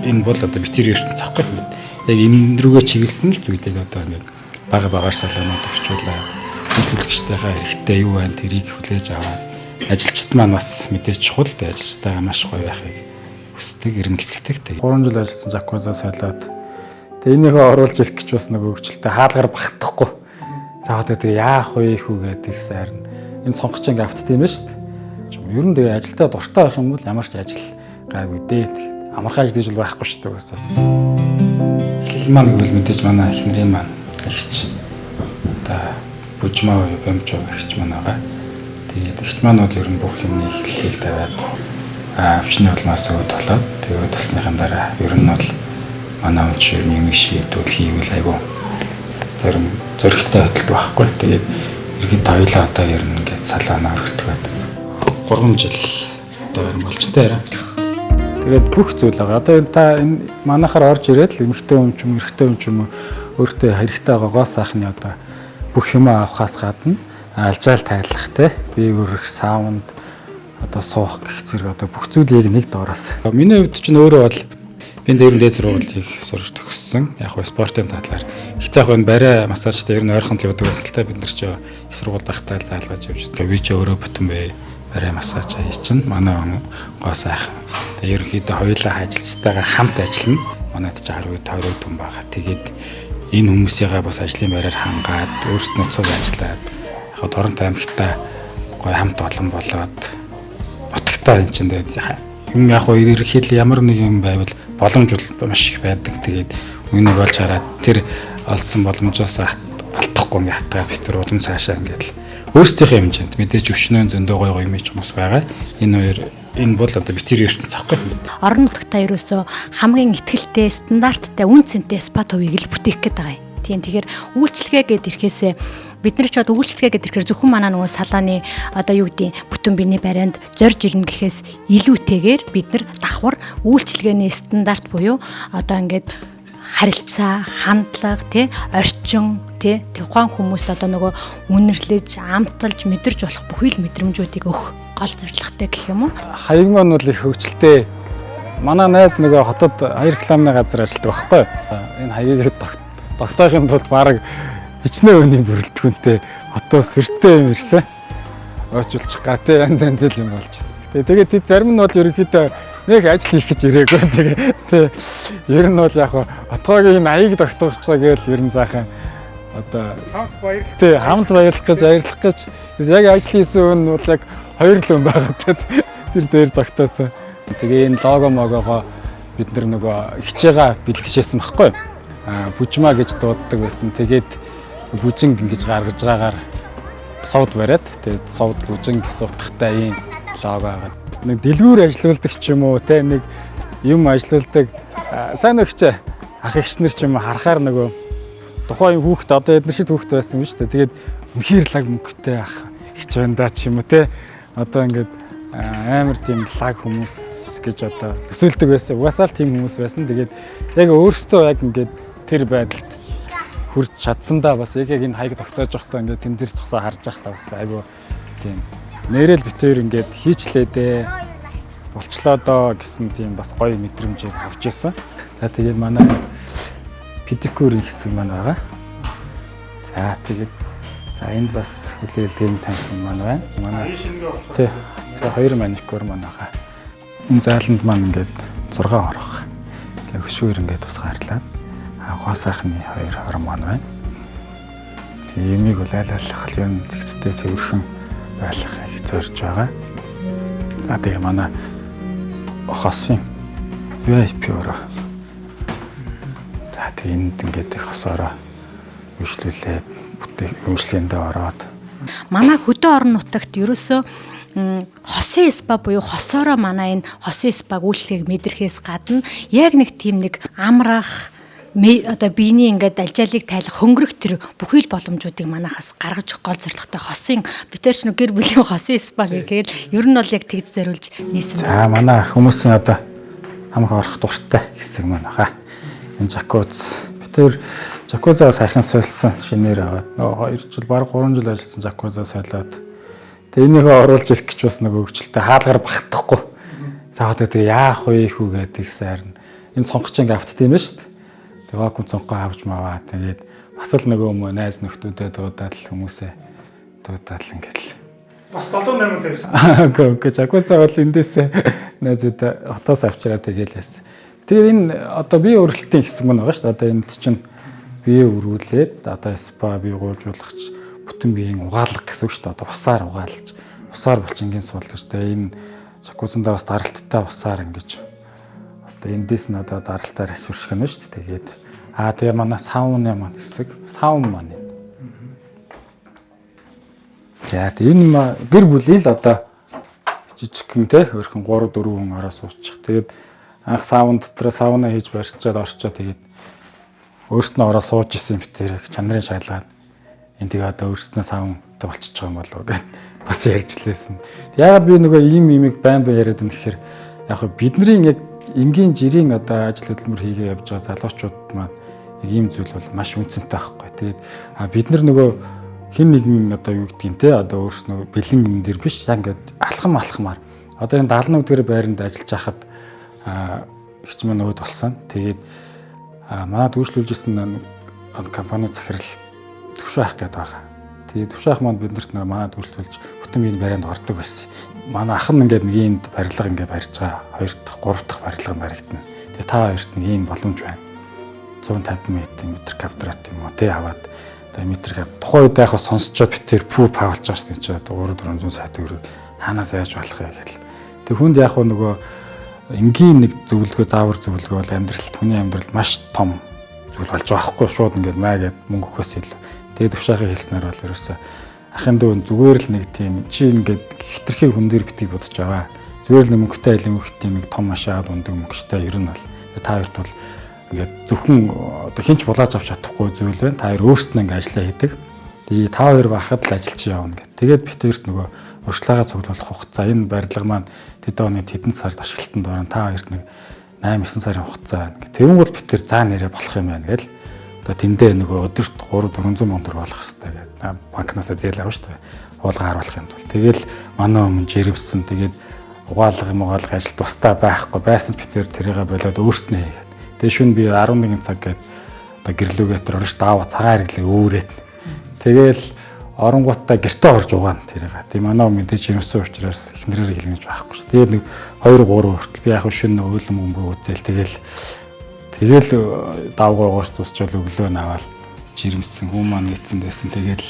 энэ бол одоо битэр ертөнц захгүй. Яг энэ рүүгээ чиглэсэн л зүйлийг одоо ингээд багаар салаанууд орчуулаад үйлчлэгчтэйгээ хэрэгтэй юу байна тэрийг хүлээж аваад ажилчид маань бас мэдээж чухал дээ ажилчтайгаа маш гоё байхыг хүсдэг, эрмэлзэлдэг. 3 жил ажилласан Жакуза солиод тэгээ энийгээ оруулж ирэх гэж бас нэг хөвгчлөлтэй хаалгаар багтахгүй. За одоо тэгээ яах вэ хүү гэдэг сайрна. Энэ сонгогчийн авт тийм ээ шүү дээ. Ер нь тэгээ ажилдаа дуртай байх юм бол ямар ч ажил гайгүй дээ. Тэгээд амархан ажил гэж байхгүй шүү дээ гэсэн. Эхлэл маань гэвэл мэдээж манай эхнэрийн маань ирч. Одоо бүжмаа бомжоо гэрч маань байгаа. Тэгээд ихт маань бол ер нь бүх юмны эхлэлийг тавиад авчны улмаас өөд болоод тэгээд тасныхаа дараа ер нь бол манай хүн чинь нэг шийдвэл хийвэл айгу зарим зөрөгтэй байдалтай байхгүй. Тэгээд ерөнхийдөө хоёлаа одоо ер нь ингээд салаанаа өргөтгөөд 3 жил одоо болж таараа. Тэгээд бүх зүйл байгаа. Одоо та энэ манайхаар орж ирээд л эмэгтэй хүн ч юм эрэгтэй хүн ч юм өөртөө хэрэгтэй байгаа гоо сайхны одоо бүх юм авахаас гадна алжаал тайлах те бие өрөх саунд одоо суух гэх зэрэг одоо бүх зүйлийг нэг доороос. Миний хувьд ч өөрөө бол би дээрэн дээд сургуулийг сурч төгссөн. Яг хөө спортын талаар. Ихтэй яг энэ барай массажтай ер нь ойрхон л явдаг байсан л та бид нар ч их сургууль дахтаал заалгаж явж байгаа. Би ч өөрөө бүтэн бай барай массаж аяа чинь манай гоо сайхан. Тэгээ ерөнхийдөө хоёулаа ажилчтайгаа хамт ажиллана. Манайд ч 10 20 хүн байгаа. Тэгээд энэ хүмүүсийгээ бас ажлын байраар хангаад өөрсдөө цуг ажиллаад яг Торонто аймагтаа гой хамт олон болоод утгатай энэ чинь юм яг хөө ерөнхийдөө ямар нэг юм байвал боломж бол маш их байдаг. Тэгээд үнийг болж хараад тэр олсон боломжоос алдахгүй ингээ хатгаа битэр улам цаашаа ингээд өөрсдийнхээ хэмжээнд мэдээж өвчнөө зөндөө гой юм ч хүмүүс байгаа. Энэ бол одоо битэр ертөнц захгүй. Орон нутгатаа ерөөсөө хамгийн ихтгэлтэй стандарттай үн цэнтэй спа төвийг л бүтээх гээд байгаа юм. Тийм тэгэхээр үйлчлэгээ гээд ирэхээсээ бид нар ч одоо үйлчлэгээ гээд ирэхээр зөвхөн манай нөгөө салааны одоо юу гэдэг бүтэн биений барианд зорж ирнэ гэхээс илүүтэйгээр бид нар давхар үйлчлэгээний стандарт буюу одоо ингээд харилцаа, хандлага, орчин, тухайн хүмүүст одоо нөгөө үнэрлэж, амталж, мэдэрч болох бүхий л мэдрэмжүүдийг өгөх гол зорилготой гэх юм уу? Хаяг маань бол их хөгжилтэй. Манай найз нөгөө хотод хаяр рекламны газар ажилладаг байхгүй. Энэ хаягийг тогтоохын тулд баг хичнээн өний бүрэлдэхүүнтэй хотоос сүртэй юм ирсэн. Ойчулчих га янз янз юм болж байна. Тэгээд тэд зарим нь бол ерөнхийдөө нэг ажил хийх гэж ирээгүй. Тэгээд ер нь бол яг отгоогийн энэ аяыг тогтоогч байгаа гэвэл ер нь сайхан одоо хамт баярлах гэж яг ажил хийсэн хүн бол яг 2 л хүн байгаа. Тэр дээр тогтоосон. Тэгээ энэ лого могоогоо бид нөгөө хичээгээ бэлгэжсэн байхгүй. Бүжмаа гэж дууддаг байсан. Тэгээд бүжин ингэж гаргаж байгаагаар сувд бариад тэгээд сувд бүжин гэсэн утгатай ийм лого байгаа. Нэг дэлгүүр ажиллаулдаг ч юм уу нэг юм ажиллаулдаг сайн өгч ах эгчнэр ч юм уу харахаар нөгөө тухайн хүүхэд одоо эдгээр шид хүүхэд байсан юм шүү дээ. Тэгээд үнхээр лаг мөнгөтэй ах эгч байна да ч юм уу одоо ингээд амар тийм лаг хүмүүс гэж одоо төсөөлдөг байсан. Угаасаа л тийм хүмүүс байсан. Тэгээд яг өөртөө яг ингээд тэр байдалд хүрч чадсандаа бас яг энэ хаяг тогтоож явахдаа ингээд тэн дээр зогсоо харж байхдаа бас айгүй тийм нэрэл битээр ингээд хийчлээ дээ болчлоо доо гэсэн тийм бас гоё мэдрэмжийг авч ирсэн. За тэгээд манай педикюрийн хэсэг маань байгаа. За тэгээд энд бас хүлээлгийн танхим маань байна. Манай тий 2 маникюр маань байгаа. Энэ зааланд маань ингээд 6 орох. Ингээ хөшүүр ингээд тусгаарлаад гоо сайхны 2 хорон маань байна. Тэгээ юмыг бол айлаллах юм зэгцтэй цэвэрхэн байлгахыг зорж байгаа. Тэгээ манай хосын VIP өрөө. За тэгээ энд ингээд их хосороо үйлчлүүлээд өмчлөндөө ороод. Манай хөдөө орон нутагт ерөөсөө хосын спа буюу хосороо манай энэ хосын спаг үйлчлэгийг мэдрэхээс гадна яг нэг тийм нэг амрах одоо биений ингээд алжаалыг тайлах хөнгөрөх тэр бүхий л боломжуудыг манайхаас гаргаж гол зорилготой хосын битэрч гэр бүлийн хосын спа гэгээл ер нь бол яг тэгж зориулж нээсэн. За манай хүмүүсийн одоо хамаг орох дуртай хэсэг маань байгаа. Энэ жакуз битэр жакузаа сайхан солисон шинээр аваад нөгөө 2 жил бараг 3 жил ажилласан жакузаа солиод тэгээ энийгээ оруулж ирэх гэж бас нөгөө хөвгчлөлтэй хаалгаар багтахгүй. За одоо тэгээ яах вэ хүү гэдэг сайрна. энэ сонгогч ингээ автт юм байна шүү дээ. Тэгээ вакуум цонхоо авч маваа. Тэгээд бас л нөгөө найз нөхдүүдэд дуудаад л хүмүүсээ дуудаад л ингээл бас 7-8 л байсан. Окей, жакуцаа бол эндээсээ найзуудаа хотоос авчираа тэгэлээс. Тэгээд энэ одоо бие өөрчлөлтийн хэсэг мань байгаа шүү дээ. Одоо энд чинь бие өрүүлээд одоо спа бие гуйжуулагч бүтэн биеийн угаалга гэсэн үг шүү дээ. Одоо усаар угаалж, усаар булчингийн суулгаж тэ энэ жакуцандаа бас даралттай усаар ингэж одоо эндээс нь одоо даралтаар ашиглах юм шүү дээ. Тэгээд тэгээ манай сауны маань хэсэг, саун маань. За энэ гэр бүлийн л одоо жижигхэн те өөрхөн 3 4 хүн ороо суучих. Тэгээд анх саун дотор сауна хийж барьчаад орчоо тэгээд өөрснөө ороо сууж исэн битэр чанарын шалгаад энэ тэгээ одоо өөрснөө саунтай болчихж байгаа юм болов гэд бас ярьж лээсэн. Яагаад би нөгөө ийм имийг байн яриад энэ гэхээр яг бидний яг энгийн жирийн одоо ажил хөдөлмөр хийгээ явж байгаа залуучууд маань ийм зүйл бол маш үнцэнтэй байхгүй. Тэгээд бид нар нөгөө хин нэгэн одоо юу гэдгийг те одоо өөрснөө бэлэн юм дэр биш яг ингээд алхамаар одоо энэ 71-р байранд ажиллаж байхад ихч маань өөд болсон. Тэгээд манад үйлчлүүлжсэн компани захирал төвшөөх гэдэг байгаа. Тэгээд төвшөөх маань биднэрт манад үйлчлүүлж бүтэн биеийн байранд ордог байсан. Манай ах нь ингээд нэг иймд барилга ингээд барьж байгаа. 2 дахь 3 дахь барилга баригдана. Тэгээд та хоёрт нэг ийм боломж байна. 150 метр квадрат юм уу тий аваад метр гэв. Тухайн үед яг сонсчод битэр пүү павлж байгаа шүү дээ. Чи одоо 300 сая төгрөг хаанаас яаж болох вэ гэхэл. Тэг хүнд яг нөгөө энгийн нэг зөвлөгөө заавар зөвлөгөө бол амьдралд хүний амьдралд маш том зүйл болж байгаа хгүй шууд ингээд маягаад мөнгө өгөхөөс илүү. Тэгээд төвшөөхийг хэлснээр бол ерөөсөө ахын дүү зүгээр л нэг тийм чи ингээд хитрхи хүн дээр битгий бодож байгаа. Зүгээр л мөнгөтэй айлын хөхтэй нэг том машаад ундаг мөнгөтэй ер нь бол та хоёрт бол ингээд зөвхөн одоо хинч булааж авч чадахгүй зүйл байна. Та хоёр өөрсдөө ингээд ажиллаа хийдэг. Тэгээ та хоёр бахад л ажиллаж явна гэх. Тэгээд бит хоёрт нөгөө урьдчилаагаа цуглуулах хугацаа энэ барилга маань тэд оны тэдэн сард ашиглалтанд орно. Та хоёрт нэг 8-9 сарын хугацаа байна гэх. Тэнгүүл бит төр заа нэрээ болох юм байна гэл. Одоо тэндээ нөгөө өдөрт 300-400 сая төгрөг болох хэрэгтэй гэдэг. Банкнаас зээл авах шүү дээ. Хуулгаар харуулах юм бол. Тэгэл манай өмнө жирэмсэн. Тэгээд угаалга ажил тустай байхгүй байсан ч бит төр тэрийгэ болоод өөрснөө хийгээд. Тэгээ шүн би 11 цаг гээд одоо гэрлүүгээ тэр орж даава цагаан хэрэглээ өөрөөд. Тэгээл оронгуудаа гэртээ орж угаана тэрийг. Тийм манай мэдээж юмсан учраас эхнэрээр хэлнэж байхгүй шүү. Тэгээд нэг 2 3 хүртэл би яг шүн өөлм өмгөө үзэл тэгэл давгаа гоос тусчаал өглөө наваал жирэмсэн хүмүүс маань нэгцэн байсан. Тэгэл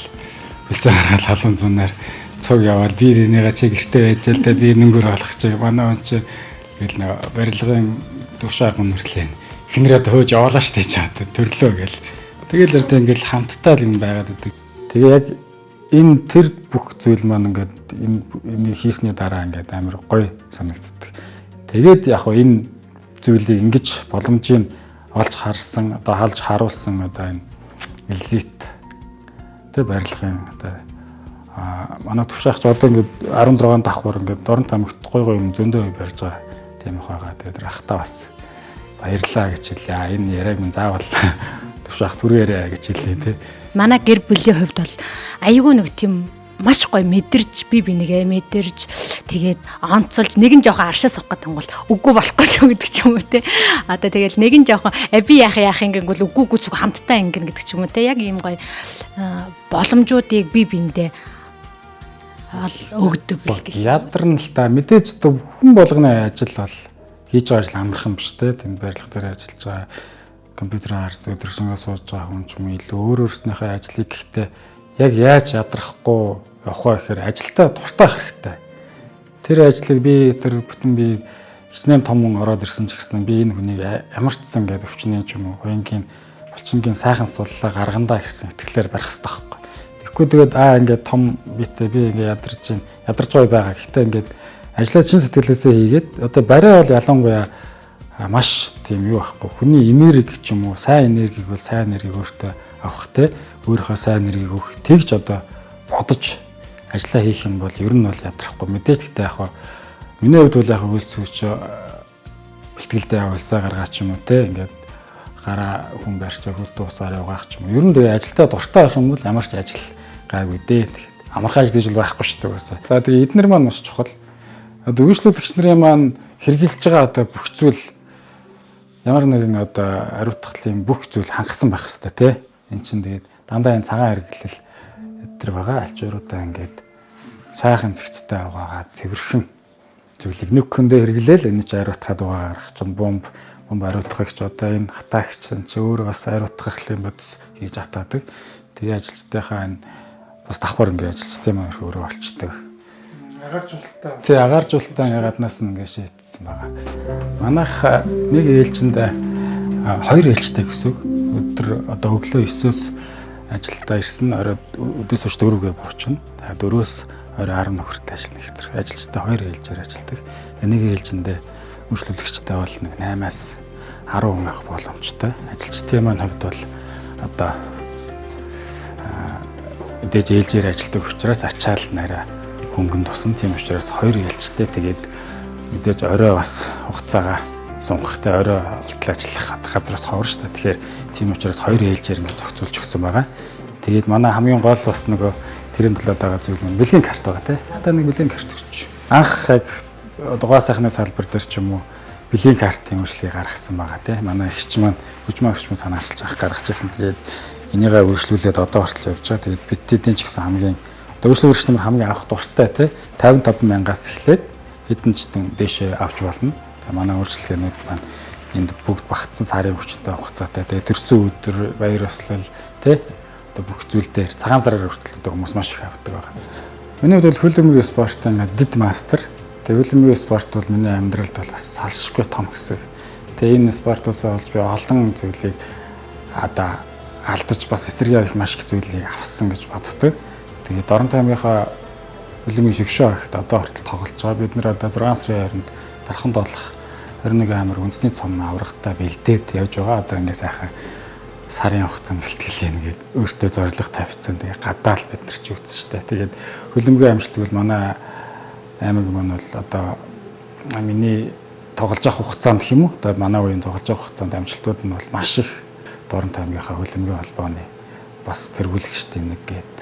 үлсээ гаргаад халуун зунаар цуг яваад би энийгээ чи гэртээ байж л та би нэнгөр болох чи манай он чи тэгэл барилгын төвшөө гүнэрлээ. Эхнэрээ хөөж яваалаа штэ чаад төрлөө гэл. Тэгэл өртөө ингээл хамттай л юм байгаад байдаг. Тэгээ яг энэ тэр бүх зүйл маань ингээд энэ хийсний дараа ингээд амар гоё санагддаг. Тэгээд яг хоо энэ зүйлийг ингэж боломжийг олж харсан, одоо халж харуулсан одоо энэ элит тэг барилгын одоо манай төвшөөгч одоо ингээд 16 давхар ингээд Дорнот аймагт гоё юм зөндөө барьж байгаа тийм их байгаа. Тэгээд ахтаа бас баярлаа гэж хэлээ. Энэ яриаг минь заавал төвшөөх түрээрээ гэж хэлээ тий. Манай гэр бүлийн хувьд бол аюу нэг тийм маш гоё мэдэрч би нэгээ мэдэрч тэгээд онцолж нэгэн жоохон аршаа суух гэдэг бол үгүй болохгүй шүү гэдэг ч юм уу те. Одоо тэгэл нэгэн жоохон би яах ингэнгүүл үгүйгүй зүг хамтдаа ингэн гэдэг ч юм уу те. Яг ийм гоё боломжуудыг би биндээ өгдөг гэх. Ядарна л та мэдээж хүн болгоны ажил бол хийж байгаа ажил амархан биш те. Тэнд барилга дээр ажиллаж байгаа компьютераар өдрөсөнгөө сууж байгаа хүн ч юм илүү өөрөөснийхөө ажлыг гэхдээ яг яаж ядрахгүй явах вэ гэхээр ажилдаа дуртай хэрэгтэй. Тэр ажлыг би тэр бүтэн би хичнээн том хүн ороод ирсэн ч гэсэн би энэ хүнийг ямарчсан гэдэг өвчнээ ч юм уу хоёрын булчингийн сайхан суллаа гаргандаа гэсэн итгэлээр барих хэрэгтэй байхгүй. Тэгэхгүй тэгээд ингээд том битэй би ингээд ядарч байгаа. Гэхдээ ингээд ажлаа чин сэтгэлээсээ хийгээд одоо барай бол ялангуяа маш тийм юу байхгүй. Хүний энерги ч юм уу сайн энергиг бол сайн энергийг өөртөө авах те өөрийнхөө сайн энергийг өгөх тэгж одоо бодож ажиллаа хийх юм бол ер нь бол ядрахгүй. Мэдээж гэхдээ яг миний хувьд бол яг үйлсүүч бэлтгэлдээ явуулсаа гаргаач юм уу те ингээд гараа хүн барьчаа хөдөө усаар явгаах ч юм уу. Ер нь тэгээ ажилдаа дуртай байх юм бол ямар ч ажил гайгүй дээ. Тэгэхэд амархан ажил гэж байхгүй шүү дээ уусаа. За тэгээ эднэр маань маш чухал. Одоо үйлчлүүлэгч нарын маань хэрэгжилж байгаа одоо бүх зүйл ямар нэгэн одоо ариутгалын бүх зүйл хангасан байх хэрэгтэй тий. Эн чинь тэгээд дандаа энэ цагаан хэрэглэл өдр байгаа альчууруудаа ингээд сайхан зэгцтэй аваагаа цэвэрхэн зүйлийг нэг хүндээ хэрэглээл энэ ч ариутгаад байгаа гарах чинь бомб ариутгах ч одоо энэ хатаагч чи өөрөө бас ариутгах юм бодс хийж атаадаг. Тэгээ ажилчдынхаа энэ бас давхар ингээд ажилчтай маань өөрөө болчдөг. Агааржуулалтаа. Тий агааржуулалтаа гаднаас нь ингээд шийдсэн байгаа. Манайх нэг ээлжинд 2 ээлжтэй гэсэн өдөр одоо өглөө 9-өөс ажилдаа ирсэн орой өдөөс хойш 4-гээ буучна. За 4-өөс орой 10 хүртэл ажиллана гэх зэрэг ажилчтай 2 ээлжээр ажилладаг. Нэг ээлжиндээ үйлчлүүлэгчтэй бол нэг 8-аас 10 хүн авах боломжтой. Ажилчдын маань хувьд бол одоо мэдээж ээлжээр ажилладаг учраас ачаал нараа хөнгөн тусан. Тийм учраас 2 ээлжтэй тэгээд мэдээж орой бас хугацаагаа сунгахтай орой олтол ажиллах газраас ховор шүү дээ. Тэгэхээр тийм учраас 2 ээлжээр ингэ зохицуулж өгсөн байгаа. Тэгээд манай хамгийн гол бас нөгөө тэрийн төлөөд байгаа зүйл нь бэлгийн карт байгаа тий. Одоо нэг бэлгийн карт өгч. Анх яг дугаа сайхны салбар дээр ч юм уу бэлгийн картын үйлчлэгийг гаргацсан байгаа тий. Манай эгч маань хүчмаа санаачилж авах гаргажсэн. Тэгээд энийгээ үргэлжлүүлээд одоо хүртэл явж байгаа. Тэгээд бидэдийн ч гэсэн хамгийн одоо үйлчлэг үргэлжлэмэр хамгийн авах дуртай тий 55,000-аас эхлээд хэдэн чтэн дээшээ авч болно. Манай үйлчлэгээнүүд маань энд бүгд багтсан сарын хүчтэй хугацаатай. Тэгээ төрсөн өдөр баяр ёслол тий одоо бүх зүйл дээр цагаан сараар хүртэл одоо хүмүүс маш их авдаг байгаа. Миний хувьд бол хөлбөмбөгийн спортын дид мастер. Тэгээ хөлбөмбөгийн спорт бол миний амьдралд бол бас салшгүй том хэсэг. Тэгээ энэ спортоосоо болж би олон зүйлийг одоо алдаж бас эсэргээ их маш их зүйлийг авсан гэж боддог. Тэгээ Доронтой аймгийнхаа хөлбөмбөгийн шигшөө ахт одоо хүртэл тоглож байгаа. Бид нэр одоо 6 сарын хооронд дархан доолох 21 амир үндэсний цом аврагтаа бэлдээд явж байгаа. Одоо ингэ сайхан сарын хугацаанд бэлтгэл юм гээд өөртөө зорилго тавьчихсан. Тэгээ гадаал бид нар ч үтсэн штэ. Тэгээд хөлбөмбөгийн амжилт бол манай аймаг маань бол одоо миний тоглож авах хугацаанд гэх юм уу? Одоо манай үеийн тоглож авах хугацаанд амжилтууд нь бол маш их Доронтой аймгийнхаа хөлбөмбөгийн холбооны бас тэргүүлэгчдийн нэг гээд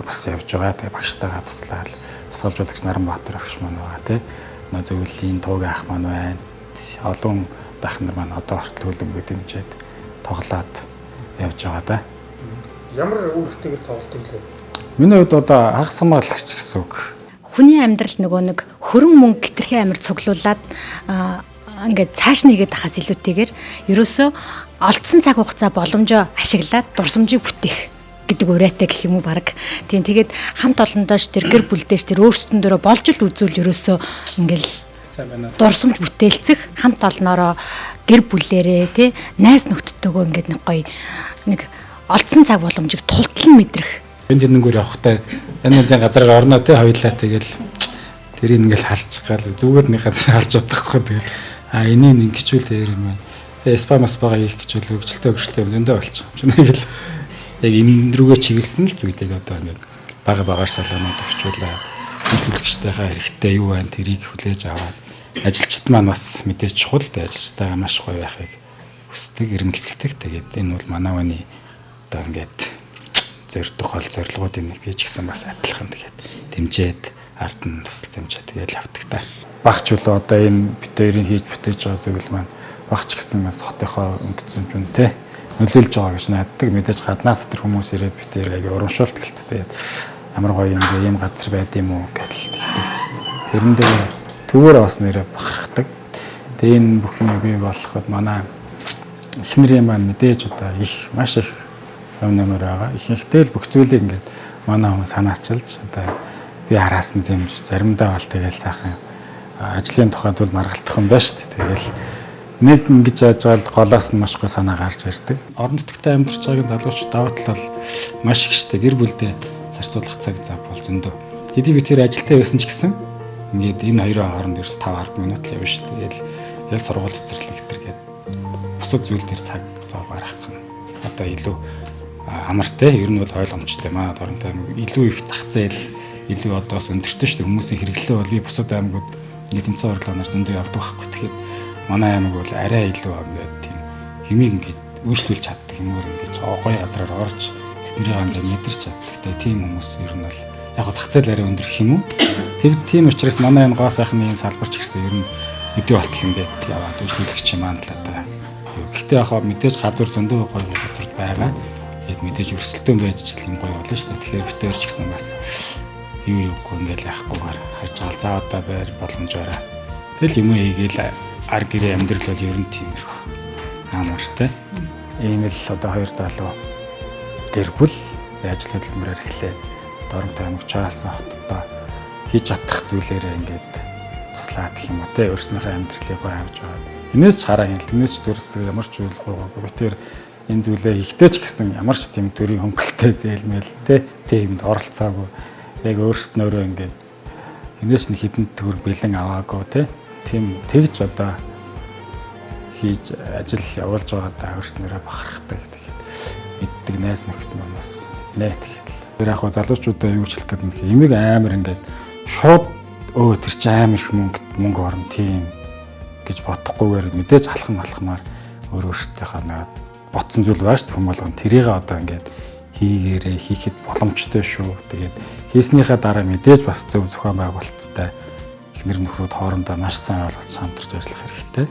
бас явж байгаа. Тэгээ багштайгаа туслаад тусгалжуулагч Наранбаатар багш маань байгаа тий. Зөвлөлийн туугийн ах маань байна. Олон ах нар маань одоо хүртэл хөлбөмбөг дэмжиж тоглоод явж байгаа да. Ямар үүрэгтэйгээр тоглолтог лээ? Миний хувьд одоо хагас хамгаалагч гэсэн үг. Хүний амьдралд нөгөө нэг хөрөн мөнгө хэтэрхий амир цуглуулад ингээд цааш нэгээд ахаас илүүтэйгээр ерөөсөө олдсон цаг хугацаа боломжоо ашиглаад дурсамжийг бүтээх гэдэг урайтай гэх юм уу баг. Тийм тэгээд хамт олондоош тэр гэр бүлдээш тэр өөрсдөн дөрөө болж л үзүүл ерөөсөө ингээл дурсамж бүтээлцэх хамт олноороо гэр бүлээрээ тий найз нөхдөдтэйгөө ингээд нэг гоё нэг олдсон цаг боломжийг тултлан мэдрэх. Энд тэрнгээр явахтай энэ зэн газараар орноо тий хоёлаа тэгэл тэрийг ингээл харж гал зүгээр нэг газар харж чадахгүй тэгэл энийг ингэчүүл тэр юм байна. Тэгээ спамас байгаа их гэжүүл өгчлөлтөө зөндөө болчих. Нэг л яг энэ рүүгээ чиглэсэн л зүйлийг одоо ингээд багаар салаанууд өгчүүлээ. Үйлчлэгчтэйхээ хэрэгтэй юу байна тэрийг хүлээж аваад ажилчид маань бас мэдээж чухал дээ ажилчтайгаа маш гоё байхыг хүсдэг, эрмэлзэлдэг. Тэгээд энэ бол манай хүний одоо ингээд зорилгоодын нэг би ч гэсэн бас адилхан тэгээд дэмжээд ард нь тусал дэмжээ тэгээд явдаг та. Багч бол одоо энэ бит хоёрын хийж бүтээж байгаа зүйл маань багч гэсэн бас хотынхоо өнгөцсөн ч үнэтэй нөлөөлж байгаа гэж найддаг. Мэдээж гаднаас тэр хүмүүс ирээд бит хоёр аяга урамшуулт гэлтэй. Тэгээд ямар гоё юм бэ? Ийм газар байд юм уу гэж тэгдэг. Тэрэн дээр төвөөр бас нэрэ бахархдаг. Тэгээд энэ бүхний бий болоход манай эхнэрийн маань мэдээж одоо их маш их юм нэмэр байгаа. Ихэнхдээ л бүх зүйлийг ингээд манай хүн санаачилж одоо би араас нь зэмж заримдаа бол тэгэл сайхан ажлын тухай тул маргалтах юм байна шүү дээ. Тэгэл нэг ингэж яаж гал голоос нь маш гоо санаа гарч ирдэг. Орон нутгад амьдарч байгааг залуучууд даваа тал маш их штэ гэр бүлдээ зарцуулах цаг зав бол зөндөө. Хэдий би тэр ажилтаа байсан ч гэсэн ингээд энэ хоёрын хооронд ерөөс 5-10 минут л явна шүү дээ. Тэгэл сургууль цэцэрлэг гэтэргээд бусад зүйл дээр цаг зав гаргах нь одоо илүү амартай. Ер нь бол ойлгомжтой. Манай Доронтой аймаг илүү их зах зээл илүү одоос өндөртэй шүү дээ. Хүмүүсийн хэрэглээ бол би бусад аймагуд ингээд тэмцээн орлогоноор зөндөө явдаг байхгүй. Тэгэхээр манай аймаг бол арай илүү ингээд тийм юмыг ингээд үйлчлүүлж чаддаг юмор ингээд гоё газараар орж тэднийг ингээд мэдэрч чаддаг. Тэгээ тийм хүмүүс ер нь бол яг го зах зээл арай өндөрөх юм уу? Тийм учраас манай энэ гоо сайхны энэ салбарч гэсэн ер нь өдөө болтол ингээд яваад үйлчлүүлэгч юм аа л одоо байхгүй. Гэхдээ яг мэдээж гадуур зөндөө гоё газар байгаа. Тэгээд мэдээж өрсөлдөөн байж ч юм гоё болно шүү дээ. Тэгэхээр битээр ч гэсэн бас юу юугүй ингээл яахгүйгээр харж байгаа заавадаа байр боломж бараа. Тэгэл юм хийгээл ар гэрээ амьдрал бол ер нь тиймэрхүү. Аамартай. Ийм л одоо хоёр залуу гэр бүл ажил хөдөлмөрөөр эхлээд Доромтой аймаг Чаалсан хоттой хийж чадах зүйлээрээ ингээд туслаад гэх юм уу те өөрснийхөө амьдралыг гоё авч байгаа. Энээс ч хараа юм л энээс ч төрсөн ямар ч зүйл гойгоо битээр энэ зүйлээ ихтэй ч гэсэн ямар ч тийм төрийн хөнгөлтэй зээлмэл те тиймд оролцоогүй яг өөрснөөрөө ингээд энээс нь хідэн төгрөг бэлэн аваагүй те тийм тэгж одоо хийж ажил явуулж байгаа даа өөрснөөрөө бахархдаг тэгээд мэддэг найз нөхд маань бас мэднэ тэгээд. Тэр яг залуучуудаа юу ч хэлэх гэдэг нь эмиг амар ингээд шууд тэр чи амар их мөнгө орно тийм гэж бодохгүйгээр мэдээж алхамаар өөрөөсөөртөө нэг ботсон зүйл байгаа шүү дээ хүмүүс болгон тэрийг одоо ингээд хийгээрээ хийхэд боломжтой шүү. Тэгээд хийснийхаа дараа мэдээж бас зөв зохион байгуулалттай эхнэр нөхрүүд хоорондоо маш сайн ойлголцож хамтарч ажиллах хэрэгтэй.